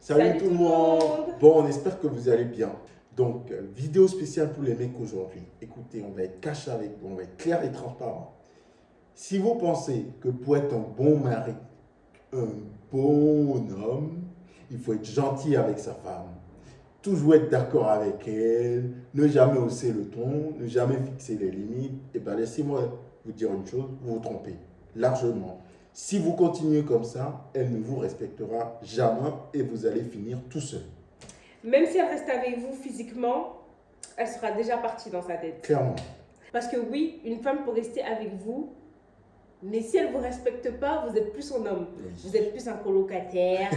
Salut tout le monde. Bon, on espère que vous allez bien. Donc, vidéo spéciale pour les mecs aujourd'hui. Écoutez, on va être cash avec vous, on va être clair et transparent. Si vous pensez que pour être un bon mari, un bon homme, il faut être gentil avec sa femme, toujours être d'accord avec elle, ne jamais hausser le ton, ne jamais fixer les limites, et bien laissez-moi vous dire une chose, vous vous trompez largement. Si vous continuez comme ça, elle ne vous respectera jamais et vous allez finir tout seul. Même si elle reste avec vous physiquement, elle sera déjà partie dans sa tête. Clairement. Parce que oui, une femme peut rester avec vous, mais si elle ne vous respecte pas, vous n'êtes plus son homme. Oui. Vous êtes plus un colocataire,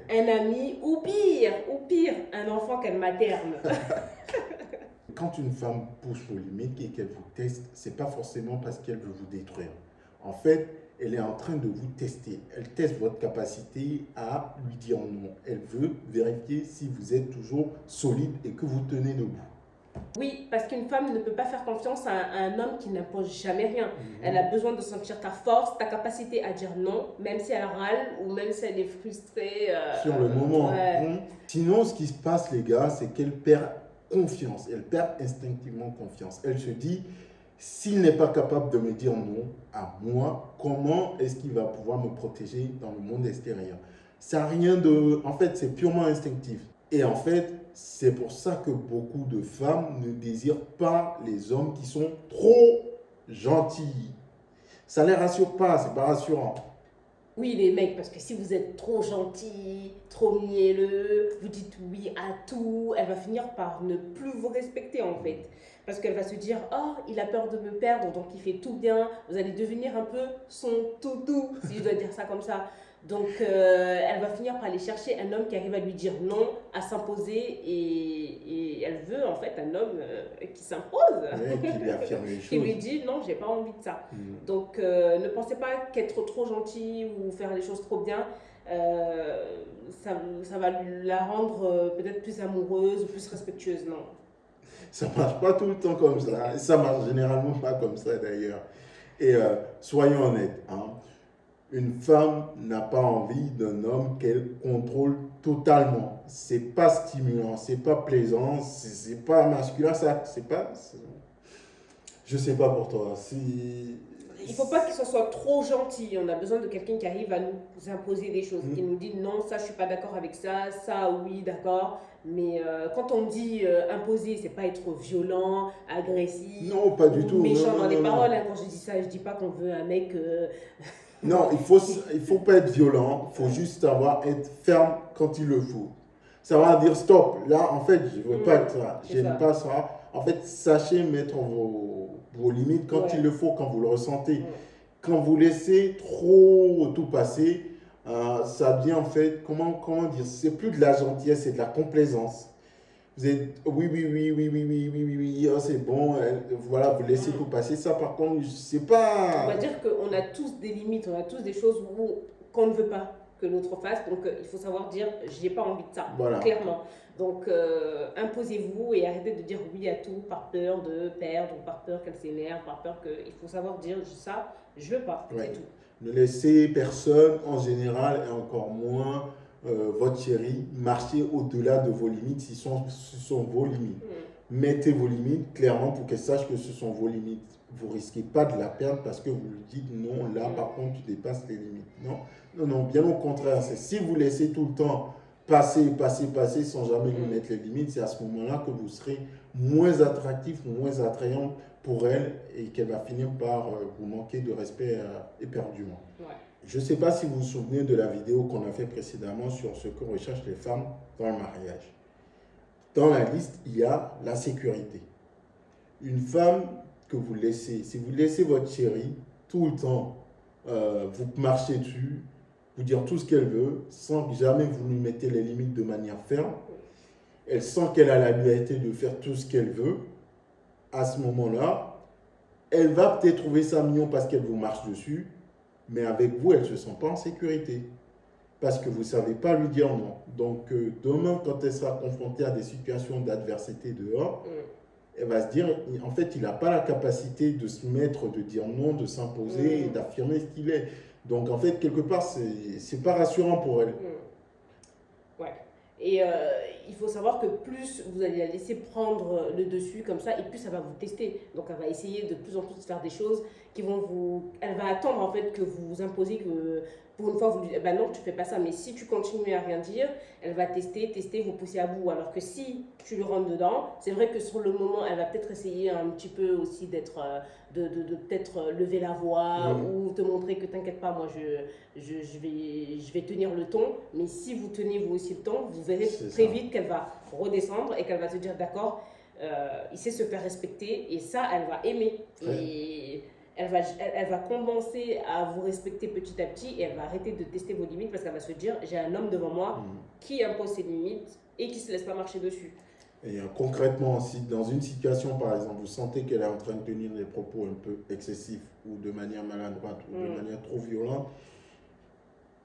un ami, ou pire, un enfant qu'elle materne. Quand une femme pousse vos limites et qu'elle vous teste, ce n'est pas forcément parce qu'elle veut vous détruire. En fait, elle est en train de vous tester. Elle teste votre capacité à lui dire non. Elle veut vérifier si vous êtes toujours solide et que vous tenez debout. Oui, parce qu'une femme ne peut pas faire confiance à un homme qui n'impose jamais rien. Elle a besoin de sentir ta force, ta capacité à dire non, même si elle râle ou même si elle est frustrée. Sur le moment. Ouais. Sinon, ce qui se passe, les gars, c'est qu'elle perd confiance. Elle perd instinctivement confiance. Elle se dit, s'il n'est pas capable de me dire non à moi, comment est-ce qu'il va pouvoir me protéger dans le monde extérieur? Ça n'a rien de... En fait, c'est purement instinctif. Et en fait, c'est pour ça que beaucoup de femmes ne désirent pas les hommes qui sont trop gentils. Ça ne les rassure pas, c'est pas rassurant. Oui, les mecs, parce que si vous êtes trop gentil, trop mielleux, vous dites oui à tout, elle va finir par ne plus vous respecter en fait. Parce qu'elle va se dire, oh, il a peur de me perdre, donc il fait tout bien. Vous allez devenir un peu son toutou, si je dois dire ça comme ça. Donc, elle va finir par aller chercher un homme qui arrive à lui dire non, à s'imposer. Et elle veut en fait un homme qui s'impose. Ouais, qui lui affirme les choses. Qui lui dit non, j'ai pas envie de ça. Donc, ne pensez pas qu'être trop gentil ou faire les choses trop bien, ça va la rendre peut-être plus amoureuse, plus respectueuse. Non. Ça ne marche pas tout le temps comme ça. Ça marche généralement pas comme ça d'ailleurs. Et soyons honnêtes, hein, une femme n'a pas envie d'un homme qu'elle contrôle totalement. C'est pas stimulant, c'est pas plaisant, c'est pas masculin, ça, c'est pas. Je sais pas pour toi. Si... Il ne faut pas qu'il soit trop gentil. On a besoin de quelqu'un qui arrive à nous imposer des choses, qui nous dit non, ça je suis pas d'accord avec ça, ça oui, d'accord. Mais quand on dit imposer, c'est pas être violent, agressif, non, pas du tout. méchant Non, dans les non, paroles. non. Hein, quand je dis ça, je dis pas qu'on veut un mec. Non, il faut pas être violent. Il faut juste savoir être ferme quand il le faut. Ça va dire stop. Là, en fait, je veux pas être ça. J'aime pas ça. En fait, sachez mettre vos limites quand il le faut, quand vous le ressentez. Quand vous laissez trop tout passer, ça devient en fait, comment dire, c'est plus de la gentillesse, c'est de la complaisance. Vous êtes, oui, oh, c'est bon, voilà, vous laissez tout passer. Ça, par contre, c'est pas... On va dire qu'on a tous des limites, on a tous des choses qu'on ne veut pas que l'autre fasse. Donc, il faut savoir dire, j'ai pas envie de ça, Voilà. Clairement. Donc, imposez-vous et arrêtez de dire oui à tout par peur de perdre, ou par peur qu'elle s'énerve, par peur que... Il faut savoir dire ça, je veux pas, c'est tout. Ne laissez personne, en général, et encore moins votre chérie, marcher au-delà de vos limites si ce sont vos limites. Mettez vos limites clairement pour qu'elle sache que ce sont vos limites. Vous ne risquez pas de la perdre parce que vous lui dites non, là par contre tu dépasses les limites. Non, bien au contraire. C'est si vous laissez tout le temps passer sans jamais lui mettre les limites, c'est à ce moment-là que vous serez moins attractif, moins attrayant pour elle et qu'elle va finir par vous manquer de respect éperdument. Ouais. Je ne sais pas si vous vous souvenez de la vidéo qu'on a fait précédemment sur ce que recherchent les femmes dans le mariage. Dans la liste, il y a la sécurité. Une femme que vous laissez, si vous laissez votre chérie tout le temps, vous marchez dessus, vous dire tout ce qu'elle veut, sans que jamais vous lui mettez les limites de manière ferme, elle sent qu'elle a la liberté de faire tout ce qu'elle veut, à ce moment-là, elle va peut-être trouver ça mignon parce qu'elle vous marche dessus, mais avec vous, elle ne se sent pas en sécurité. Parce que vous ne savez pas lui dire non. Donc, demain, quand elle sera confrontée à des situations d'adversité dehors, elle va se dire, en fait, il n'a pas la capacité de se mettre, de dire non, de s'imposer et d'affirmer ce qu'il est. Donc, en fait, quelque part, ce n'est pas rassurant pour elle. Ouais. Et il faut savoir que plus vous allez la laisser prendre le dessus comme ça, et plus ça va vous tester. Donc elle va essayer de plus en plus de faire des choses qui vont vous... Elle va attendre en fait que vous vous imposez que pour une fois vous lui dites, bah non, tu fais pas ça. Mais si tu continues à rien dire, elle va tester, vous pousser à bout. Alors que si tu lui rentres dedans, c'est vrai que sur le moment, elle va peut-être essayer un petit peu aussi d'être... de peut-être lever la voix ou te montrer que t'inquiète pas, moi je vais tenir le ton, mais si vous tenez vous aussi le ton, vous verrez très vite qu'elle va redescendre et qu'elle va se dire d'accord, il sait se faire respecter et ça elle va aimer et elle va commencer à vous respecter petit à petit et elle va arrêter de tester vos limites parce qu'elle va se dire j'ai un homme devant moi qui impose ses limites et qui se laisse pas marcher dessus. Et concrètement, si dans une situation, par exemple, vous sentez qu'elle est en train de tenir des propos un peu excessifs ou de manière maladroite ou de manière trop violente,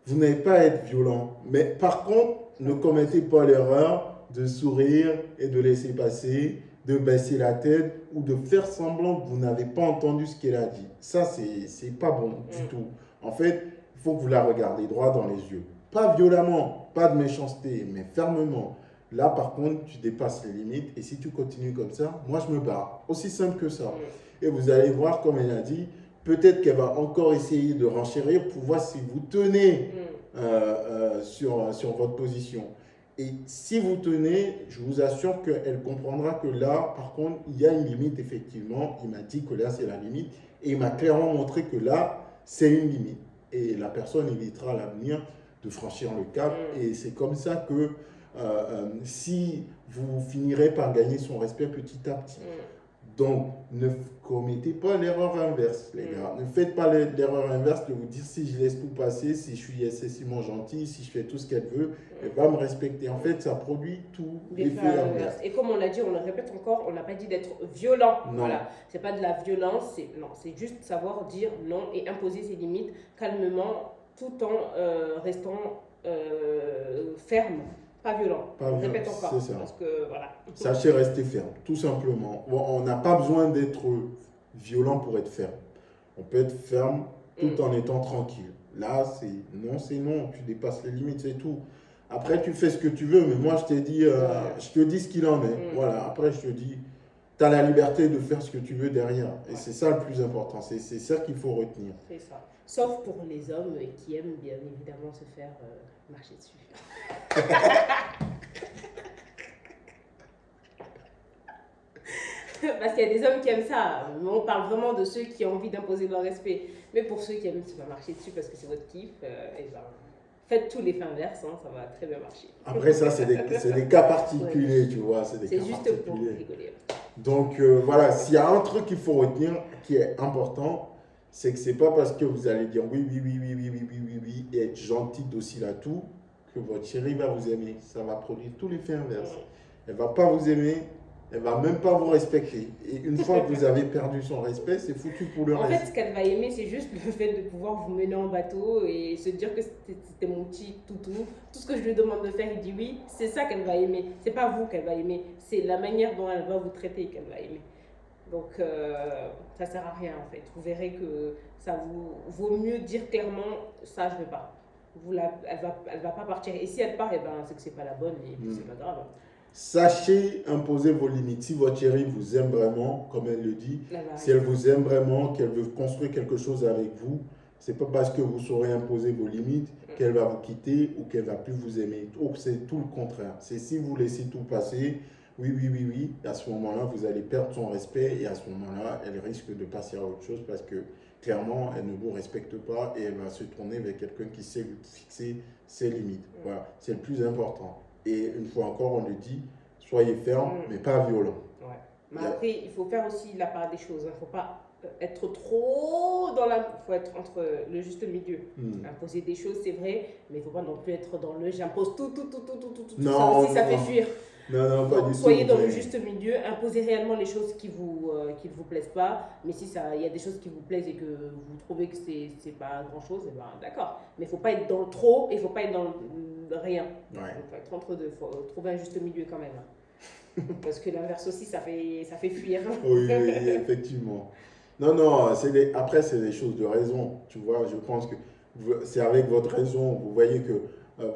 vous n'avez pas à être violent. Mais par contre, ne commettez pas l'erreur de sourire et de laisser passer, de baisser la tête ou de faire semblant que vous n'avez pas entendu ce qu'elle a dit. Ça, c'est pas bon du tout. En fait, il faut que vous la regardez droit dans les yeux. Pas violemment, pas de méchanceté, mais fermement. Là, par contre, tu dépasses les limites et si tu continues comme ça, moi, je me barre. Aussi simple que ça. Et vous allez voir, comme elle a dit, peut-être qu'elle va encore essayer de renchérir pour voir si vous tenez sur votre position. Et si vous tenez, je vous assure qu'elle comprendra que là, par contre, il y a une limite, effectivement. Il m'a dit que là, c'est la limite. Et il m'a clairement montré que là, c'est une limite. Et la personne évitera à l'avenir de franchir le cap. Et c'est comme ça que si vous finirez par gagner son respect petit à petit. Donc, ne commettez pas l'erreur inverse, les gars. Ne faites pas l'erreur inverse de vous dire si je laisse tout passer, si je suis excessivement gentil, si je fais tout ce qu'elle veut, elle va me respecter. En fait, ça produit tout l'effet inverse. Et comme on l'a dit, on le répète encore, on n'a pas dit d'être violent. Non. Voilà. C'est pas de la violence, c'est juste savoir dire non et imposer ses limites calmement tout en restant ferme. Pas violent. Répète encore. C'est ça. Parce que, voilà. Sachez rester ferme, tout simplement. On n'a pas besoin d'être violent pour être ferme. On peut être ferme tout en étant tranquille. Là, c'est non. Tu dépasses les limites, c'est tout. Après, tu fais ce que tu veux, mais moi, je te dis ce qu'il en est. Voilà. Après, je te dis, tu as la liberté de faire ce que tu veux derrière. Et c'est ça le plus important. C'est ça qu'il faut retenir. C'est ça. Sauf pour les hommes qui aiment bien évidemment se faire marcher dessus. Parce qu'il y a des hommes qui aiment ça. On parle vraiment de ceux qui ont envie d'imposer leur respect. Mais pour ceux qui aiment se faire marcher dessus parce que c'est votre kiff, faites tous les fins inverses, ça va très bien marcher. Après ça, c'est des cas particuliers, tu vois. C'est juste pour rigoler. Donc voilà, s'il y a un truc qu'il faut retenir qui est important, c'est que c'est pas parce que vous allez dire oui et être gentil, docile à tout, que votre chérie va vous aimer. Ça va produire tous les faits inverses. Elle va pas vous aimer, elle va même pas vous respecter. Et une fois que vous avez perdu son respect, c'est foutu pour le reste. En fait, ce qu'elle va aimer, c'est juste le fait de pouvoir vous mener en bateau et se dire que c'était mon petit toutou. Tout ce que je lui demande de faire, il dit oui. C'est ça qu'elle va aimer. C'est pas vous qu'elle va aimer. C'est la manière dont elle va vous traiter qu'elle va aimer. Donc, ça sert à rien en fait. Vous verrez que ça vous vaut mieux dire clairement ça, je veux pas. Elle va pas partir. Et si elle part, c'est que c'est pas la bonne et puis c'est pas grave. Sachez imposer vos limites. Si votre chérie vous aime vraiment, comme elle le dit, si elle vous aime vraiment, qu'elle veut construire quelque chose avec vous, c'est pas parce que vous saurez imposer vos limites qu'elle va vous quitter ou qu'elle va plus vous aimer. C'est tout le contraire. C'est si vous laissez tout passer, oui, à ce moment-là, vous allez perdre son respect et à ce moment-là, elle risque de passer à autre chose parce que clairement, elle ne vous respecte pas et elle va se tourner vers quelqu'un qui sait fixer ses limites. Voilà, c'est le plus important. Et une fois encore, on le dit, soyez ferme, mais pas violent. Ouais. Mais après, il faut faire aussi la part des choses. Il ne faut pas être trop dans la... Il faut être entre le juste milieu. Imposer des choses, c'est vrai, mais il ne faut pas non plus être dans le j'impose tout. Non, ça aussi, ça fait fuir. Non, pas du tout. Soyez dans le juste milieu, imposez réellement les choses qui vous plaisent pas. Mais si il y a des choses qui vous plaisent et que vous trouvez que c'est pas grand chose, d'accord. Mais il ne faut pas être dans le trop et il ne faut pas être dans le rien. Il faut être entre deux, il faut trouver un juste milieu quand même. Parce que l'inverse aussi, ça fait fuir. Oui, effectivement. Non, après, c'est des choses de raison. Tu vois, je pense que c'est avec votre raison. Vous voyez que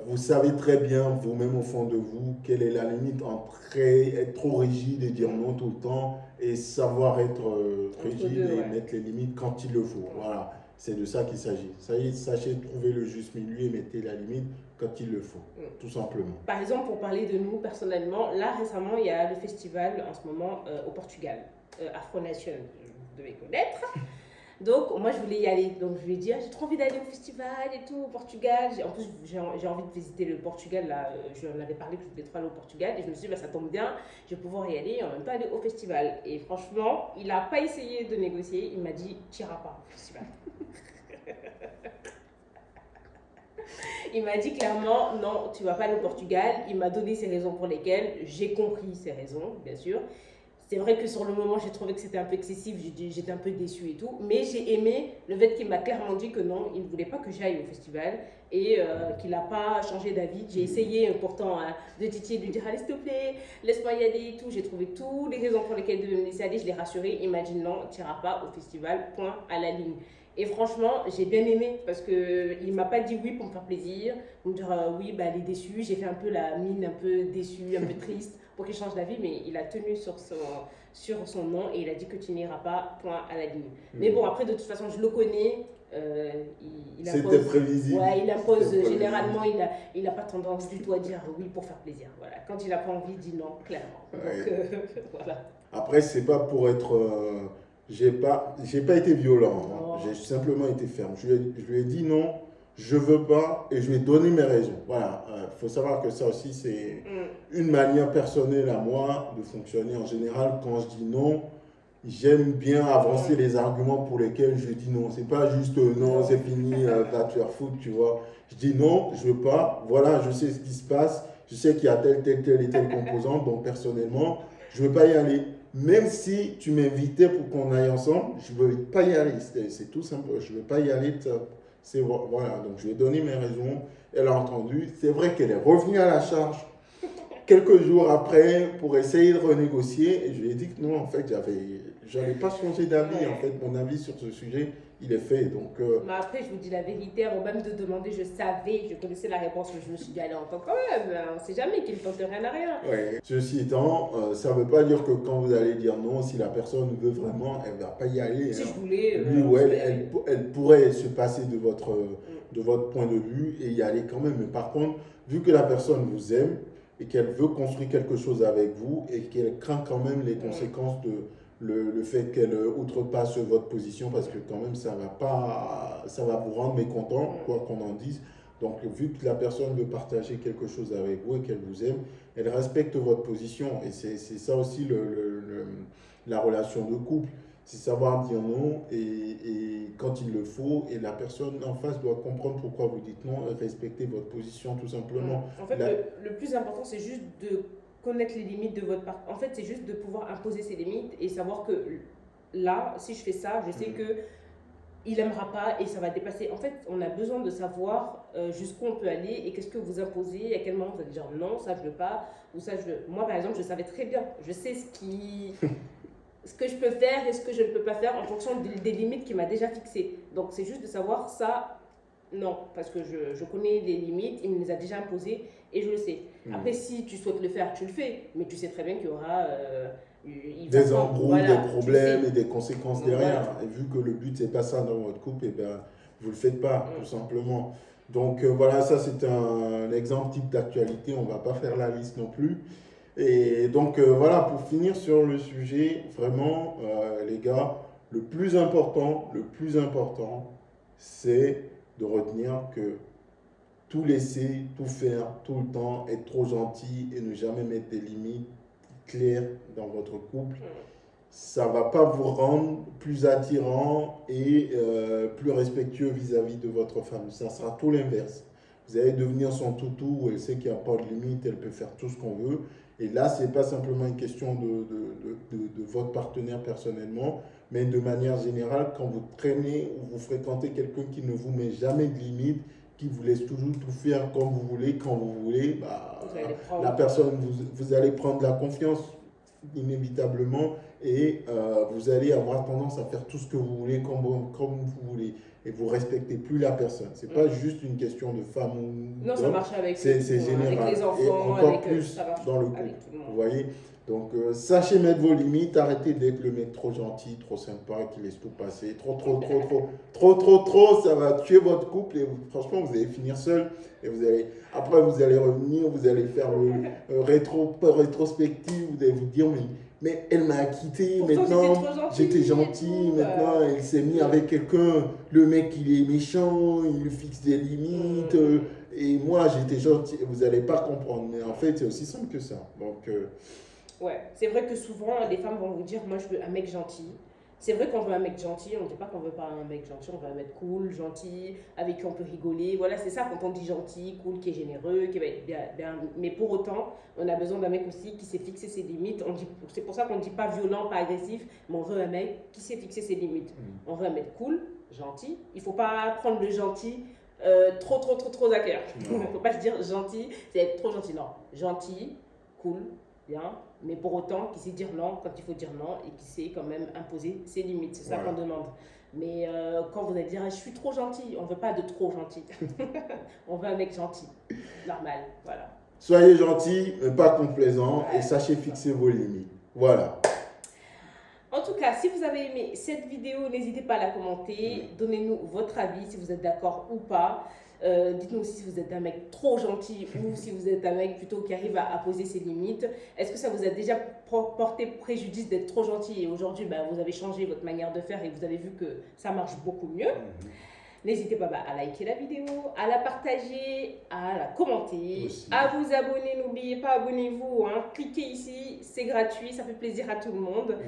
Vous savez très bien, vous-même au fond de vous, quelle est la limite entre être trop rigide et dire non tout le temps et savoir être rigide deux, et ouais. mettre les limites quand il le faut. Voilà, c'est de ça qu'il s'agit. Sachez trouver le juste milieu et mettez la limite quand il le faut, tout simplement. Par exemple, pour parler de nous personnellement, là récemment, il y a le festival en ce moment au Portugal, Afro Nation, vous devez connaître. Donc, moi, je voulais y aller. Donc, je lui ai dit, ah, j'ai trop envie d'aller au festival et tout, au Portugal. En plus, j'ai envie de visiter le Portugal. Là, je en avais parlé que je voulais trop aller au Portugal. Et je me suis dit, bah, ça tombe bien, je vais pouvoir y aller et en même temps aller au festival. Et franchement, il n'a pas essayé de négocier. Il m'a dit, tu n'iras pas au festival. Il m'a dit clairement, non, tu ne vas pas aller au Portugal. Il m'a donné ses raisons pour lesquelles j'ai compris ses raisons, bien sûr. C'est vrai que sur le moment, j'ai trouvé que c'était un peu excessif, j'étais un peu déçue et tout. Mais j'ai aimé le fait qu'il m'a clairement dit que non, il ne voulait pas que j'aille au festival et qu'il n'a pas changé d'avis. J'ai essayé pourtant de titiller, de lui dire allez s'il te plaît, laisse-moi y aller et tout. J'ai trouvé toutes les raisons pour lesquelles il devait me laisser aller. Je l'ai rassuré. Il m'a dit non, tu n'iras pas au festival, point à la ligne. Et franchement, j'ai bien aimé parce qu'il ne m'a pas dit oui pour me faire plaisir, pour me dire oui, bah, elle est déçue. J'ai fait un peu la mine un peu déçue, un peu triste pour qu'il change d'avis, mais il a tenu sur son nom et il a dit que tu n'iras pas, point à la ligne. Mais bon, après, de toute façon, je le connais. Il impose, c'était prévisible. Ouais, il impose généralement, il n'a pas tendance du tout à dire oui pour faire plaisir. Voilà. Quand il n'a pas envie, il dit non, clairement. Ouais. Donc, voilà. Après, c'est pas pour être. J'ai pas été violent. Hein. Oh. J'ai simplement été ferme. Je lui ai dit non, je veux pas et je lui ai donné mes raisons. Voilà. Faut savoir que ça aussi, c'est une manière personnelle à moi de fonctionner. En général, quand je dis non, j'aime bien avancer les arguments pour lesquels je dis non. C'est pas juste non, c'est fini, va te faire foutre, tu vois. Je dis non, je veux pas. Voilà, je sais ce qui se passe. Je sais qu'il y a telle et telle composante. Donc, personnellement, je veux pas y aller. Même si tu m'invitais pour qu'on aille ensemble, je ne veux pas y aller. C'est tout simple. Je ne veux pas y aller. Voilà. Donc, je lui ai donné mes raisons. Elle a entendu. C'est vrai qu'elle est revenue à la charge quelques jours après pour essayer de renégocier. Et je lui ai dit que non, en fait, je n'avais pas changé d'avis. En fait, mon avis sur ce sujet, il est fait. Donc, mais après, je vous dis la vérité, avant même de demander, je savais, je connaissais la réponse, mais je me suis dit, allez, encore quand même, on ne sait jamais qu'il ne tente rien à rien. Ouais. Ceci étant, ça ne veut pas dire que quand vous allez dire non, si la personne veut vraiment, elle ne va pas y aller. Si hein. je voulais. Lui ou elle pourrait se passer de votre point de vue et y aller quand même. Mais par contre, vu que la personne vous aime et qu'elle veut construire quelque chose avec vous et qu'elle craint quand même les conséquences de le fait qu'elle outrepasse votre position parce que quand même ça va vous rendre mécontent, quoi qu'on en dise. Donc vu que la personne veut partager quelque chose avec vous et qu'elle vous aime, elle respecte votre position et c'est ça aussi la relation de couple. C'est savoir dire non et quand il le faut et la personne en face doit comprendre pourquoi vous dites non et respecter votre position tout simplement. En fait, le plus important c'est juste de connaître les limites de votre part. En fait, c'est juste de pouvoir imposer ses limites et savoir que là, si je fais ça, je sais que il n'aimera pas et ça va dépasser. En fait, on a besoin de savoir jusqu'où on peut aller et qu'est-ce que vous imposez, et à quel moment vous allez dire non, ça je veux pas, ou ça je veux. Moi, par exemple, je savais très bien, je sais ce que je peux faire et ce que je ne peux pas faire en fonction des limites qu'il m'a déjà fixées. Donc, c'est juste de savoir ça, non, parce que je connais les limites, il me les a déjà imposées et je le sais. Après, si tu souhaites le faire, tu le fais, mais tu sais très bien qu'il y aura des embrouilles, voilà, des problèmes et des conséquences derrière. Voilà. Et vu que le but, c'est pas ça dans votre couple, et ben, vous le faites pas, tout simplement. Donc voilà, ça c'est un exemple type d'actualité, on va pas faire la liste non plus. Et donc voilà, pour finir sur le sujet, vraiment, les gars, le plus important, c'est de retenir que tout laisser, tout faire, tout le temps, être trop gentil et ne jamais mettre des limites claires dans votre couple, ça ne va pas vous rendre plus attirant et plus respectueux vis-à-vis de votre femme. Ça sera tout l'inverse. Vous allez devenir son toutou où elle sait qu'il n'y a pas de limite, elle peut faire tout ce qu'on veut. Et là, ce n'est pas simplement une question de votre partenaire personnellement, mais de manière générale, quand vous traînez ou vous fréquentez quelqu'un qui ne vous met jamais de limite, qui vous laisse toujours tout faire comme vous voulez, quand vous voulez, bah, la personne, vous allez prendre la confiance inévitablement et vous allez avoir tendance à faire tout ce que vous voulez comme vous voulez et vous respectez plus la personne. C'est pas juste une question de femme ou Non, ça d'homme, marche avec c'est tout, général. avec les enfants, et encore avec plus ça marche dans le couple. avec tout le monde. Vous voyez? Donc, sachez mettre vos limites, arrêtez d'être le mec trop gentil, trop sympa, qui laisse tout passer. Trop, ça va tuer votre couple et franchement, vous allez finir seul. Et après, vous allez revenir, vous allez faire le rétrospective, vous allez vous dire, mais elle m'a quitté, Pourtant, maintenant j'étais gentil, maintenant elle s'est mise avec quelqu'un, le mec il est méchant, il fixe des limites, et moi j'étais gentil, vous n'allez pas comprendre, mais en fait c'est aussi simple que ça. Donc, ouais, c'est vrai que souvent les femmes vont vous dire, moi je veux un mec gentil. C'est vrai qu'on veut un mec gentil, on ne dit pas qu'on veut pas un mec gentil, on veut un mec cool, gentil, avec qui on peut rigoler. Voilà, c'est ça quand on dit gentil, cool, qui est généreux, qui va être bien. Mais pour autant, on a besoin d'un mec aussi qui sait fixer ses limites. C'est pour ça qu'on ne dit pas violent, pas agressif, mais on veut un mec qui sait fixer ses limites. On veut un mec cool, gentil. Il ne faut pas prendre le gentil trop à cœur. Il ne faut pas se dire gentil, c'est être trop gentil. Non, gentil, cool, bien, mais pour autant qui sait dire non quand il faut dire non et qui sait quand même imposer ses limites. C'est ça qu'on demande. Mais quand vous allez dire je suis trop gentil, on ne veut pas de trop gentil. On veut un mec gentil, normal, voilà. Soyez gentil, mais pas complaisant, et sachez fixer vos limites. Voilà. En tout cas, si vous avez aimé cette vidéo, n'hésitez pas à la commenter. Donnez-nous votre avis, si vous êtes d'accord ou pas. Dites-nous aussi si vous êtes un mec trop gentil ou si vous êtes un mec plutôt qui arrive à poser ses limites. Est-ce que ça vous a déjà porté préjudice d'être trop gentil et aujourd'hui vous avez changé votre manière de faire et vous avez vu que ça marche beaucoup mieux? N'hésitez pas à liker la vidéo, à la partager, à la commenter, à vous abonner. N'oubliez pas, abonnez-vous, cliquez ici, c'est gratuit, ça fait plaisir à tout le monde.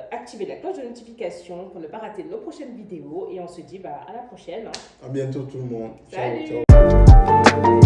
Activez la cloche de notification pour ne pas rater nos prochaines vidéos et on se dit à la prochaine. À bientôt tout le monde. Salut. Ciao.